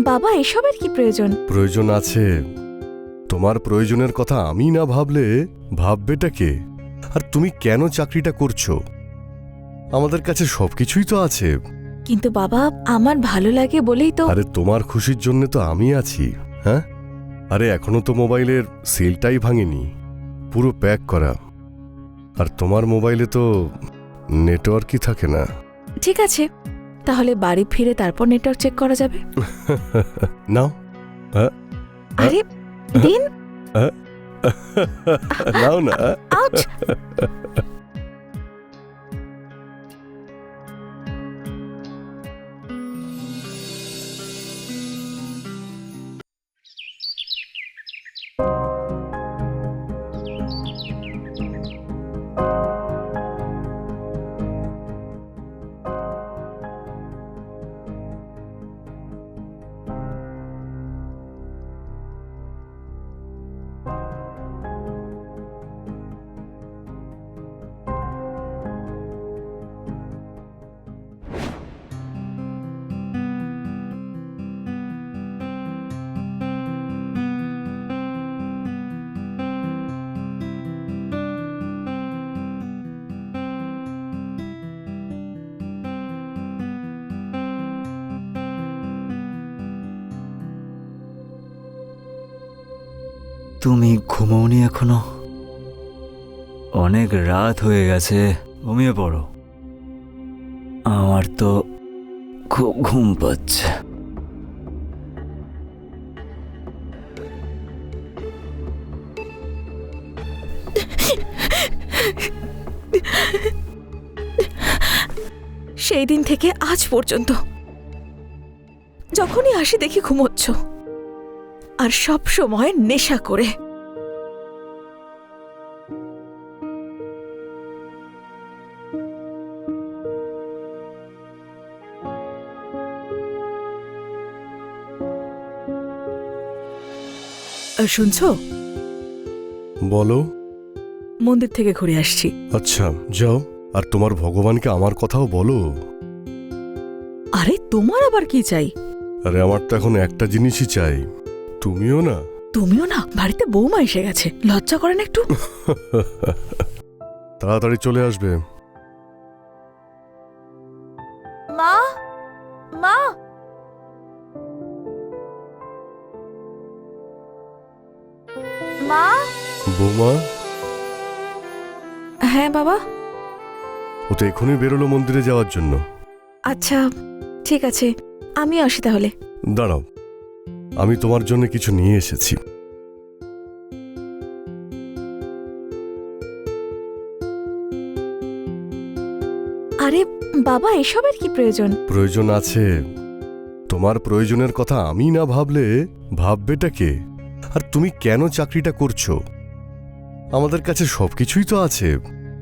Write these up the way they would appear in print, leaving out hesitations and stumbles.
বাবা এসবের কি প্রয়োজন? প্রয়োজন আছে। তোমার প্রয়োজনের কথা আমি না ভাবলে ভাববেটা কে? আর তুমি কেন চাকরিটা করছো? আমাদের কাছে সবকিছুই তো আছে। কিন্তু বাবা আমার ভালো লাগে বলেই তো। আরে তোমার খুশির জন্য তো আমি আছি। হ্যাঁ, আরে এখনো তো মোবাইলের সিলটাই ভাঙেনি, পুরো প্যাক করা। আর তোমার মোবাইলে তো নেটওয়ার্কই থাকে না। ঠিক আছে, তাহলে বাড়ি ফিরে তারপর নেটওয়ার্ক চেক করা যাবে। নাও। আরে দিন। নাও না। আউচ! তুমি ঘুমোওনি এখনো? অনেক রাত হয়ে গেছে, ঘুমিয়ে পড়ো। আমার তো খুব ঘুম পাচ্ছে। সেই দিন থেকে আজ পর্যন্ত যখনই আসি দেখি ঘুমোচ্ছ, আর সব সময় নেশা করে। শুনছো? বলো। মন্দির থেকে ঘুরে আসছি। আচ্ছা, যাও। আর তোমার ভগবানকে আমার কথাও বলো। আরে তোমার আবার কি চাই? আরে আমার তো এখন একটা জিনিসই চাই, তুমিও না। তুমিও না? বাড়িতে বৌমা এসে গেছে, লজ্জা করেন একটু? তাড়াতাড়ি চলে আসবে। মা, মা, মা। বৌমা, হ্যাঁ বাবা। ও তো এখনই বেরোলো মন্দিরে যাওয়ার জন্য। আচ্ছা ঠিক আছে, আমি আসি তাহলে। দাঁড়াও, আমি তোমার জন্য কিছু নিয়ে এসেছি। আরে বাবা এসবের কি প্রয়োজন? প্রয়োজন আছে। তোমার প্রয়োজনের কথা আমি না ভাবলে ভাববেটা কে? আর তুমি কেন চাকরিটা করছো? আমাদের কাছে সবকিছুই তো আছে।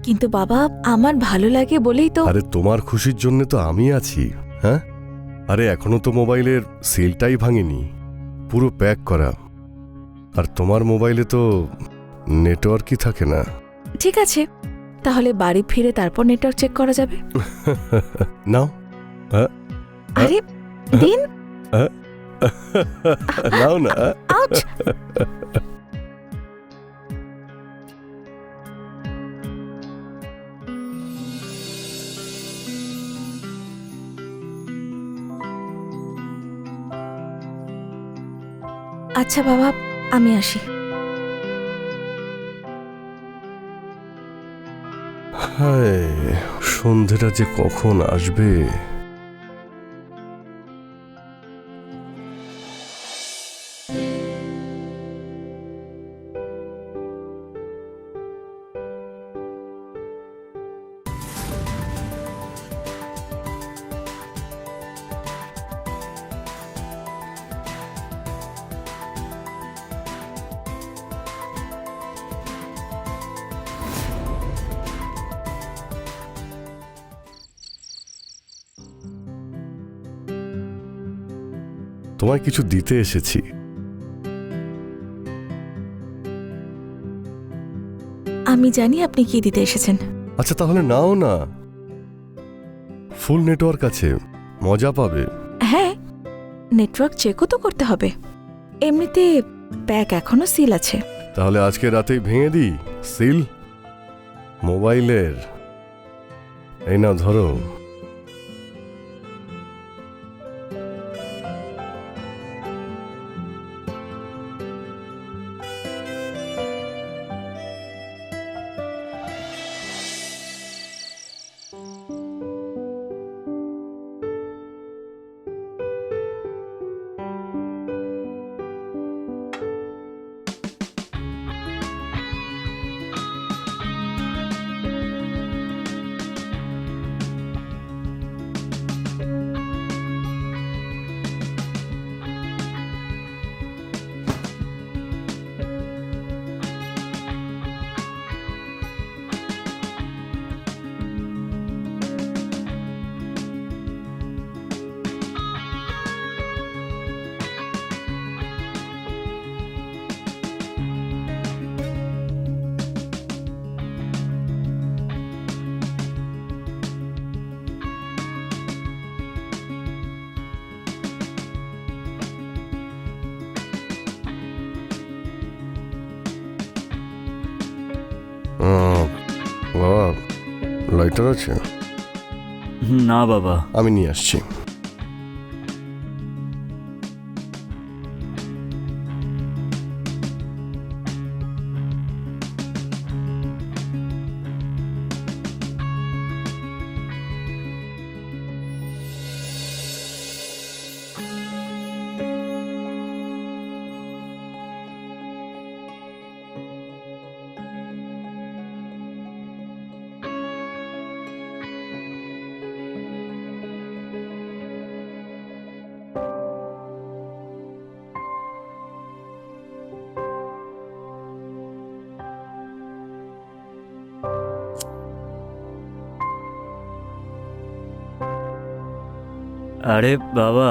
কিন্তু বাবা আমার ভালো লাগে বলেই তো। আরে তোমার খুশির জন্য তো আমি আছি। হ্যাঁ, আরে এখনো তো মোবাইলের সিলটাই ভাঙেনি, পুরো প্যাক করা। আর তোমার মোবাইলে তো নেটওয়ার্কই থাকে না। ঠিক আছে, তাহলে বাড়ি ফিরে তারপর নেটওয়ার্ক চেক করা যাবে। নাও। আরে দিন। নাও না। আউচ! আচ্ছা বাবা, আমি আসি। হায়, সন্ধেটা যে কখন আসবে। তোমায় কিছু দিতে এসেছি। আমি জানি আপনি কি দিতে এসেছেন। আচ্ছা তাহলে নাও না, ফুল নেটওয়ার্ক আছে, মজা পাবে। হ্যাঁ, নেটওয়ার্ক চেকও তো করতে হবে। এমনিতে প্যাক এখনো সিল আছে। তাহলে আজকে রাতেই ভেঙে দিই সিল মোবাইলের। এই না ধরো। বাবা লাইটার আছে? না বাবা। আমি নিয়ে আসছি। আরে বাবা,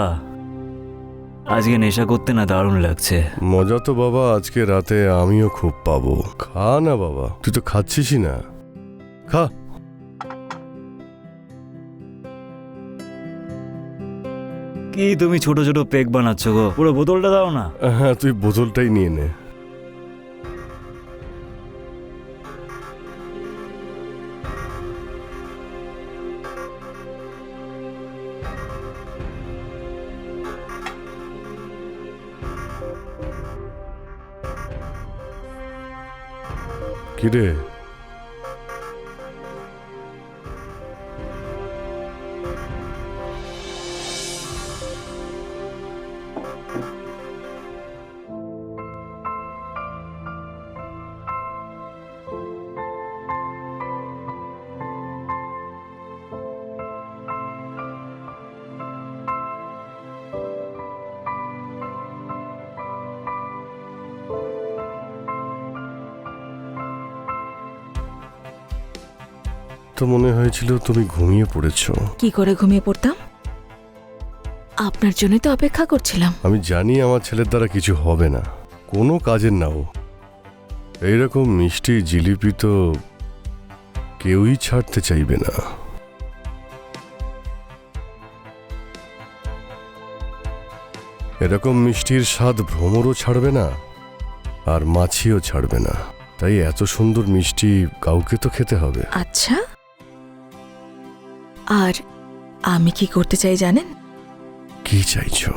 আজকে নেশা করতে না দারুণ লাগছে। মজা তো বাবা আজকে রাতে আমিও খুব পাবো। খা না বাবা, তুই তো খাচ্ছিসই না, খা। কি তুমি ছোট ছোট পেক বানাচ্ছ গো? পুরো বোতলটা দাও না। হ্যাঁ, তুই বোতলটাই নিয়ে নে। কিরে, তো মনে হয়েছিল তুমি ঘুমিয়ে পড়েছো। কি করে ঘুমিয়ে পড়তাম? আপনার জন্য তো অপেক্ষা করছিলাম। আমি জানি আমার ছেলের দ্বারা কিছু হবে না, কোনো কাজের নাও। এইরকম মিষ্টি জিলিপি তো কেউই ছাড়তে চাইবে না। এরকম মিষ্টির স্বাদ ভ্রমরও ছাড়বে না, আর মাছিও ছাড়বে না। তাই এত সুন্দর মিষ্টি কাউকে তো খেতে হবে। আচ্ছা, আর আমি কি করতে চাই জানেন? কি চাইছো?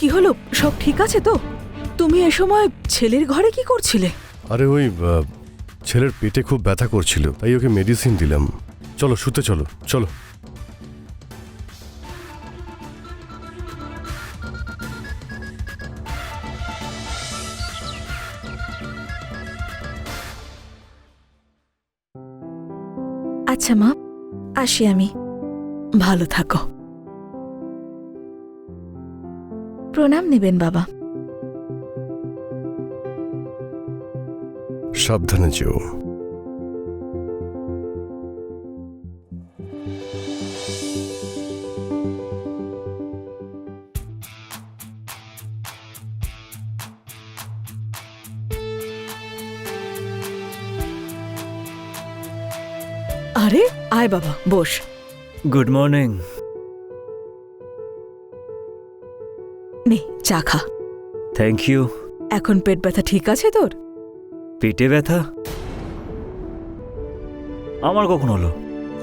কি হলো, সব ঠিক আছে তো? তুমি এ সময় ছেলের ঘরে কি করছিলে? আরে ওই ছেলের পেটে খুব ব্যথা করছিল, তাই ওকে মেডিসিন দিলাম। চলো শুতে চলো, চলো। আচ্ছা মা, আসি আমি। ভালো থাকো। প্রণাম নেবেন বাবা। সাবধানে যেও। আরে আয় বাবা, বস। Good morning. নে চা খা। Thank you. এখন পেট ব্যথা ঠিক আছে তোর? পেটে ব্যথা আমার কখন হলো?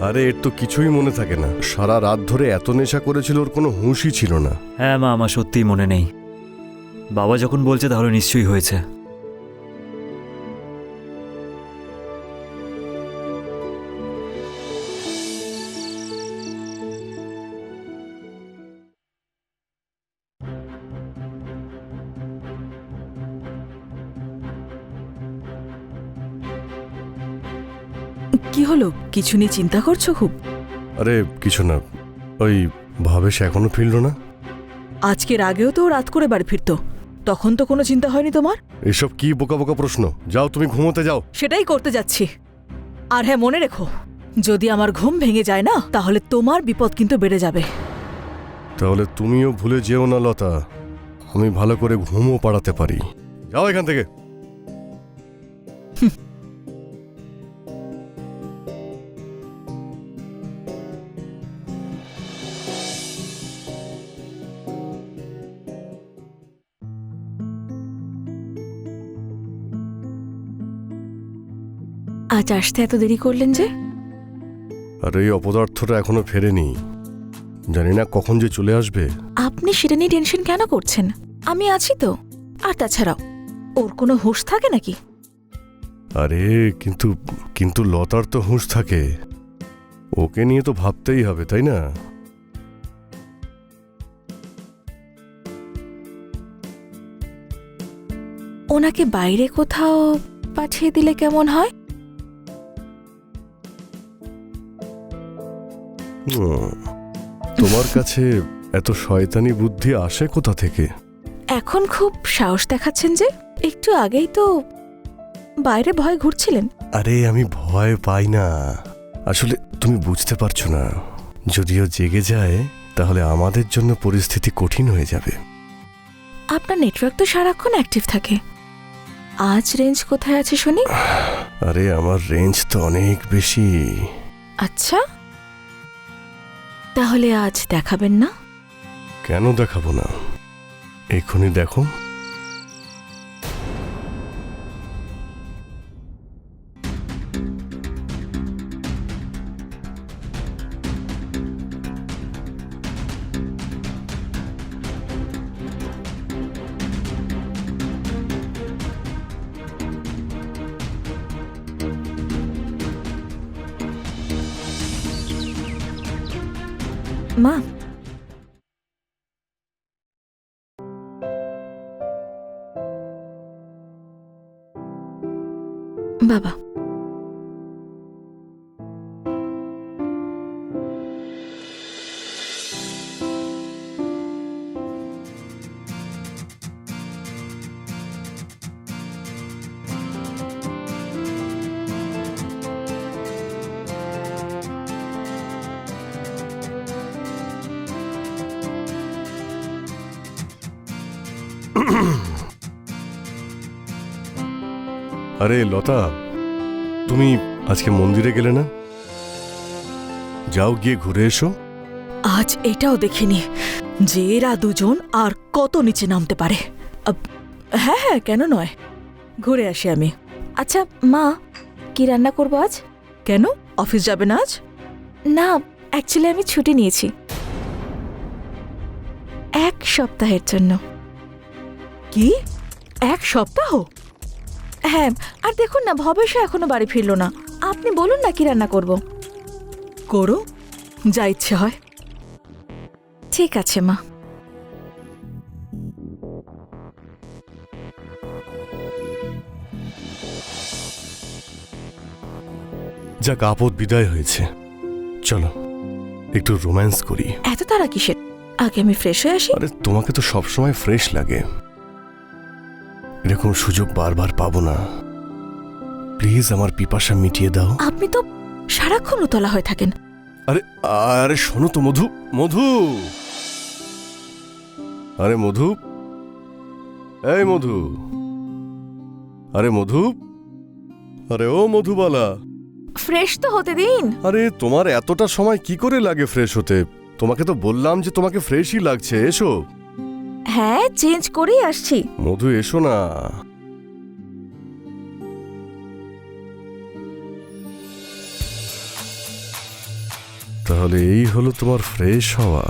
আরে এর তো কিছুই মনে থাকে না, সারা রাত ধরে এত নেশা করেছিল ওর কোনো হুঁশই ছিল না। হ্যাঁ মা, আমার সত্যিই মনে নেই। বাবা যখন বলছে তাহলে নিশ্চয়ই হয়েছে। কি হলো, কিছু নিয়ে চিন্তা করছো খুব? আরে কিছু না, ওই ভাবেশ এখনো ফিরল না। আজকের আগেও তো ও রাত করে বাড়ি ফিরতো, তখন তো কোনো চিন্তা হয়নি তোমার? এসব কি বোকা বোকা প্রশ্ন, যাও তুমি ঘুমোতে যাও। সেটাই করতে যাচ্ছি। আর হ্যাঁ, মনে রেখো, যদি আমার ঘুম ভেঙে যায় না, তাহলে তোমার বিপদ কিন্তু বেড়ে যাবে। তাহলে তুমিও ভুলে যেও না লতা, আমি ভালো করে ঘুমও পাড়াতে পারি। যাও এখান থেকে। আজ আসতে এত দেরি করলেন যে? আর এই অপদার্থটা এখনো ফেরেনি, জানি না কখন যে চলে আসবে। আপনি সেটা নিয়ে টেনশন কেন করছেন? আমি আছি তো। আর তাছাড়াও ওর কোনো হুঁশ থাকে নাকি? আরে কিন্তু কিন্তু লতার তো হুঁশ থাকে, ওকে নিয়ে তো ভাবতেই হবে, তাই না? ওনাকে বাইরে কোথাও পাঠিয়ে দিলে কেমন হয়? তোমার কাছে এত শয়তানি বুদ্ধি আসে কোথা থেকে? এখন খুব সাহস দেখাচ্ছেন যে? একটু আগেই তো বাইরে ভয় ঘুরছিলেন। আরে আমি ভয় পাই না, আসলে তুমি বুঝতে পারছো না, যদিও জেগে যায় তাহলে আমাদের জন্য পরিস্থিতি কঠিন হয়ে যাবে। আপনার নেটওয়ার্ক তো সারাক্ষণ অ্যাক্টিভ থাকে। আজ রেঞ্জ কোথায় আছে শুনি? আরে আমার রেঞ্জ তো অনেক বেশি। আচ্ছা, তাহলে আজ দেখাবেন না? কেন দেখাবো না, এক্ষুনি দেখো। মা, বাবা, আরে লতা, তুমি আজকে মন্দিরে গেলে না? যাও গিয়ে ঘুরে এসো। আজ এটাও দেখিনি যে এরা দুজন আর কত নিচে নামতে পারে। হ্যাঁ হ্যাঁ, কেন নয়, ঘুরে আসি আমি। আচ্ছা মা, কি রান্না করবো আজ? কেন, অফিস যাবে না আজ? না, অ্যাকচুয়ালি আমি ছুটি নিয়েছি 1 সপ্তাহের জন্য। কি 1 সপ্তাহ? হ্যাঁ, আর দেখুন না, ভবেশ এখনো বাড়ি ফিরলো না। আপনি বলুন না কি রান্না করব। করো, যা ইচ্ছে হয়। ঠিক আছে মা। যাক, আপদ বিদায় হয়েছে। চলো একটু রোম্যান্স করি। এত তারা কিসের? আগে আমি ফ্রেশ হয়ে আসি। আরে তোমাকে তো সবসময় ফ্রেশ লাগে, এরকম সুযোগ বারবার পাবো না। প্লিজ আমার পিপাসা মিটিয়ে দাও। আপনি তো সারাক্ষণ উতলা হয়ে থাকেন। আরে আরে শোনো তো মধু, মধু, আরে মধু, এই মধু, আরে মধু, আরে ও মধুবালা। ফ্রেশ তো হতে দিন। আরে তোমার এতটা সময় কি করে লাগে ফ্রেশ হতে? তোমাকে তো বললাম যে তোমাকে ফ্রেশই লাগছে, এসো। হ্যাঁ, চেঞ্জ করেই আসছি। মধু এসো না। তাহলে এই হলো তোমার ফ্রেশ হওয়া?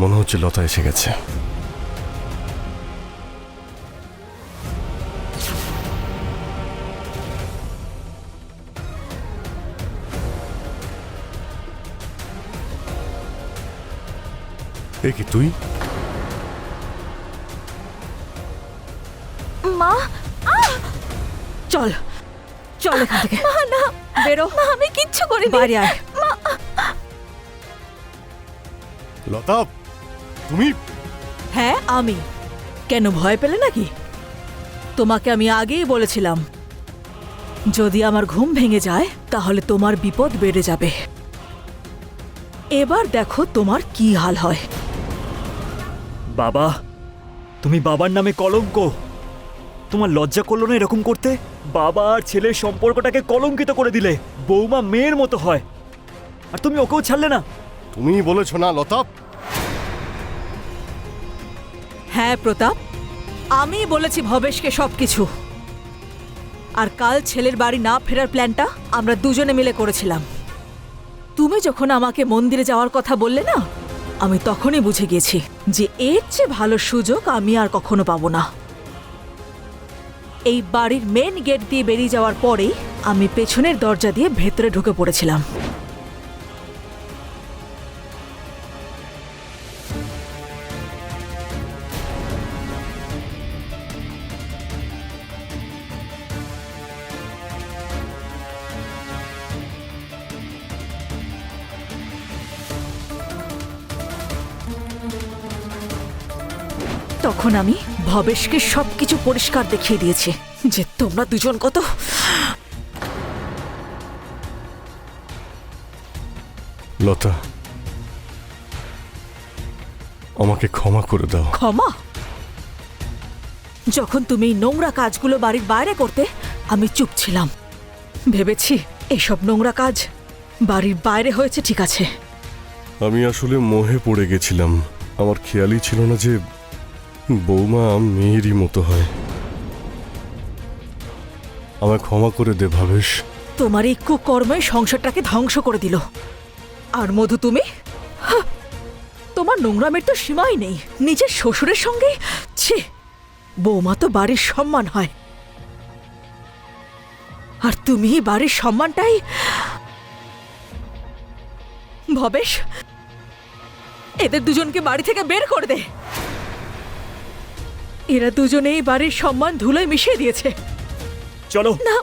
মনে হচ্ছে লতা এসে গেছে। এ কি তুই? মা, চল চল এখান থেকে। না, বেরো। আমি কিচ্ছু করিনি। বাইরে আয়। লতা, তুমি? হ্যাঁ, আমি। কেন ভয় পেলে নাকি? তোমাকে আমি আগেই বলেছিলাম, যদি আমার ঘুম ভেঙে যায় তাহলে তোমার বিপদ বেড়ে যাবে। এবার দেখো তোমার কি হাল হয়। বাবা, তুমি বাবার নামে কলঙ্ক। তোমার লজ্জা করলো না এরকম করতে? বাবা আর ছেলের সম্পর্কটাকে কলঙ্কিত করে দিলে। বৌমা মেয়ের মতো হয়, আর তুমি ওকেও ছাড়লে না। তুমি বলেছো না লতা? হ্যাঁ প্রতাপ, আমি বলেছি ভবেশকে সবকিছু। আর কাল ছেলের বাড়ি না ফেরার প্ল্যানটা আমরা দুজনে মিলে করেছিলাম। তুমি যখন আমাকে মন্দিরে যাওয়ার কথা বললে না, আমি তখনই বুঝে গেছি যে এর চেয়ে ভালো সুযোগ আমি আর কখনো পাবো না। এই বাড়ির মেন গেট দিয়ে বেরিয়ে যাওয়ার পরেই আমি পেছনের দরজা দিয়ে ভেতরে ঢুকে পড়েছিলাম। তখন আমি ভবেশকে সবকিছু পরিষ্কার দেখিয়ে দিয়েছি যে তোমরা দুজন কত। লতা, আমাকে ক্ষমা করে দাও। ক্ষমা? যখন তুমি এই নোংরা কাজগুলো বাড়ির বাইরে করতে আমি চুপ ছিলাম। ভেবেছি এসব নোংরা কাজ বাড়ির বাইরে হয়েছে, ঠিক আছে। আমি আসলে মোহে পড়ে গেছিলাম। আমার খেয়ালই ছিল না যে বৌমা মেয়েরই মতো হয়। আমায় ক্ষমা করে দে ভাবেশ। তোমার এই কুকর্মই সংসারটাকে ধ্বংস করে দিল। আর মধু তুমি, হাহ, তোমার নোংরামের তো সীমাই নেই। নিজের শ্বশুরের সঙ্গে ছি, বৌমা তো বাড়ির সম্মান হয়, আর তুমি বাড়ির সম্মানটাই। ভবেশ, এদের দুজনকে বাড়ি থেকে বের করে দে। এরা দুজনেই বাড়ির সম্মান ধুলোয় মিশিয়ে দিয়েছে। চলো না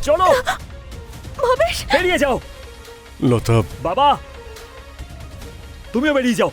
চলো, ভবেশ, বেরিয়ে যাও। লতা, বাবা, তুমিও বেরিয়ে যাও।